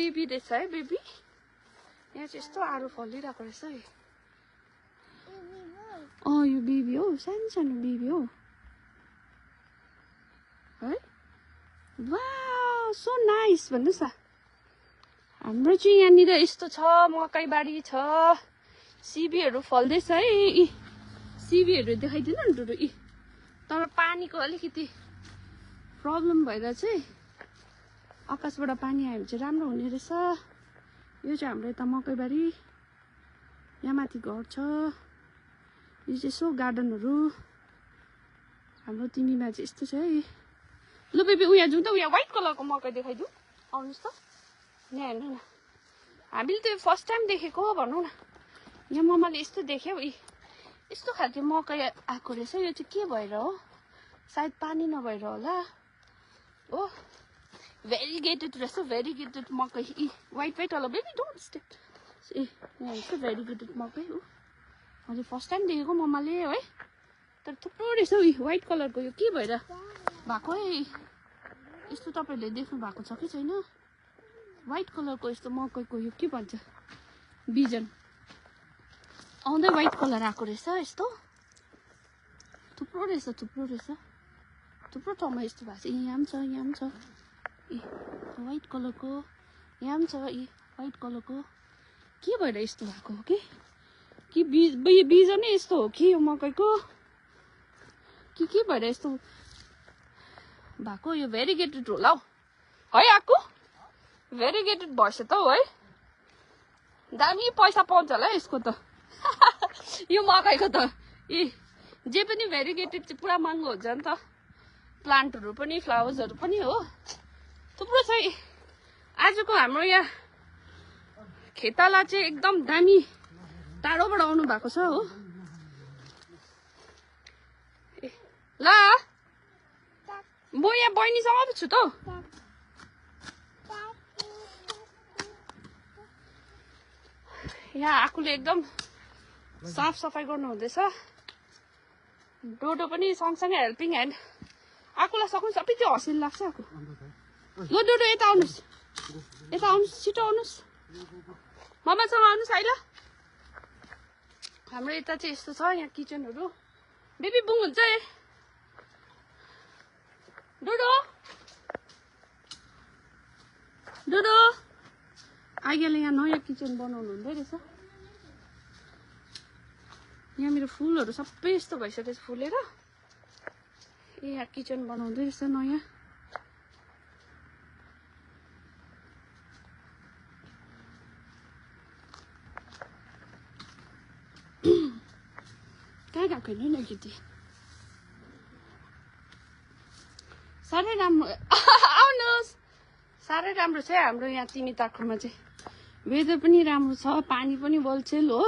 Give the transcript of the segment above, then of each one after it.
baby रहेछ है baby यहाँ चाहिँ यस्तो आरू फलिरहेको रहेछ है यो बेबी हो सानो सानो बेबी हो है वाउ सो नाइस भन्नुहोस् न हाम्रो चाहिँ यहाँनिर यस्तो छ मकैबारी छ सिबीहरू फल्दैछ है यी सिबीहरू देखाइदिनु न डुडु यी तर पानीको अलिकति प्रब्लम भएर चाहिँ आकाशबाट पानी आयो भने चाहिँ राम्रो हुने रहेछ यो चाहिँ हाम्रो यता मकैबारी यहाँ माथि घर छ यो चाहिँ यसो गार्डनहरू हाम्रो तिमीमा चाहिँ यस्तो छ है ल बेबी उहाँ जाउँ त उहाँ व्हाइट कलरको मकै देखाइदिउँ आउनुहोस् त यहाँ हेर्नु न हामीले त्यो फर्स्ट टाइम देखेको भनौँ न यहाँ मम्माले यस्तो देख्यो यस्तो खालको मकै आएको रहेछ यो चाहिँ के भएर हो सायद पानी नभएर होला हो भेरिगेटेड रहेछ भेरिगेटेड मकै व्हाइट व्हाइट होला बेबी डोन्ट स्टेप यहाँ यस्तो भेरिगेटेड मकै हो मैले फर्स्ट टाइम देखेको मम्माले है तर थुप्रो रहेछ व्हाइट कलरको यो के भएर भएको है यस्तो तपाईँहरूले देख्नु भएको छ कि छैन व्हाइट कलरको यस्तो मकैको यो के भन्छ बिजन आउँदै व्हाइट कलर आएको रहेछ यस्तो थुप्रो रहेछ थुप्रो ठाउँमा यस्तो भएको छ यहाँ पनि छ यहाँ पनि छ व्हाइट कलरको यहाँ पनि छ व्हाइट कलरको के भएर यस्तो भएको हो कि बिजनै यस्तो हो कि यो मकैको के भएर यस्तो भएको यो भेरिगेटेड होला हौ है आएको भेरिगेटेड भएछ त हौ है दामी पैसा पाउँछ होला यसको त यो मकैको त जे पनि भेरिगेटेड चाहिँ पुरा महँगो हुन्छ नि त प्लान्टहरू पनि फ्लावर्सहरू पनि हो थुप्रो छ आजको हाम्रो यहाँ खेताला चाहिँ एकदम दामी टाढोबाट आउनु भएको छ हो ल म यहाँ बहिनीसँग छु त यहाँ आफूले एकदम साफ सफाई गर्नु हुँदैछ डोडो पनि सँगसँगै हेल्पिङ ह्यान्ड आफूलाई सक्नु सबै त्यो हसिल लाग्छ आफू ल डोडो यता आउनुहोस् छिटो आउनुहोस् मम्मासँग आउनुहोस् है ल हाम्रो यता चाहिँ यस्तो छ यहाँ किचनहरू बेबी बुङ हुन्छ है डोडो आइगेले यहाँ नयाँ किचन बनाउनु हुँदै रहेछ यहाँ मेरो फुलहरू सबै यस्तो भइसकेछ फुलेर यहाँ किचन बनाउँदै रहेछ नयाँ कहाँ गएको नि केटी साह्रै राम्रो आउनुहोस् साह्रै राम्रो छ हाम्रो यहाँ तिमी ताकुमा चाहिँ वेदर पनि राम्रो छ पानी पनि बल्छेल हो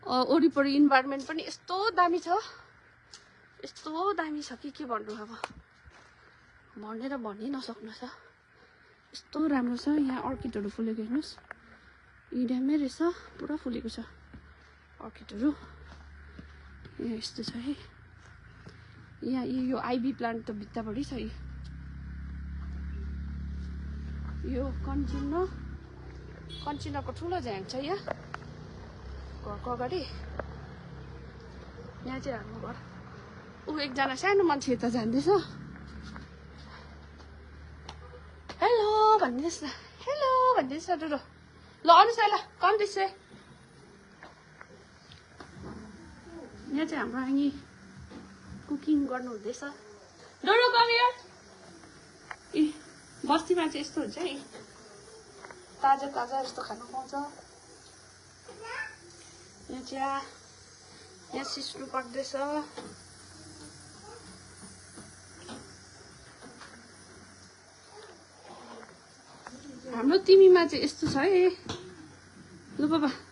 वरिपरि इन्भाइरोमेन्ट पनि यस्तो दामी छ के भन्नु अब भनेर भनि नसक्नु छ यस्तो राम्रो छ यहाँ अर्किडहरू फुलेको हेर्नुहोस् इड्यामै रहेछ पुरा फुलेको छ अर्किडहरू यहाँ यस्तो छ है यहाँ यो आइबी प्लान्ट त भित्ताभरि छ यो कन्चिनाको ठुलो झ्याङ छ यहाँ घरको अगाडि यहाँ चाहिँ हाम्रो घर एकजना सानो मान्छे यता जाँदैछ हेलो भनिदिनुहोस् न हेलो भनिदिनुहोस् न डोडो ल आउनुहोस् ल कम दिसै यहाँ चाहिँ हाम्रो आनी कुकिङ गर्नु हुँदैछ डोडो कम हियर बस्तीमा चाहिँ यस्तो हुन्छ है ताजा यस्तो खानु पाउँछ यहाँ चिया यहाँ सिस्नु पर्दैछ हाम्रो तिमीमा चाहिँ यस्तो छ है ल बाबा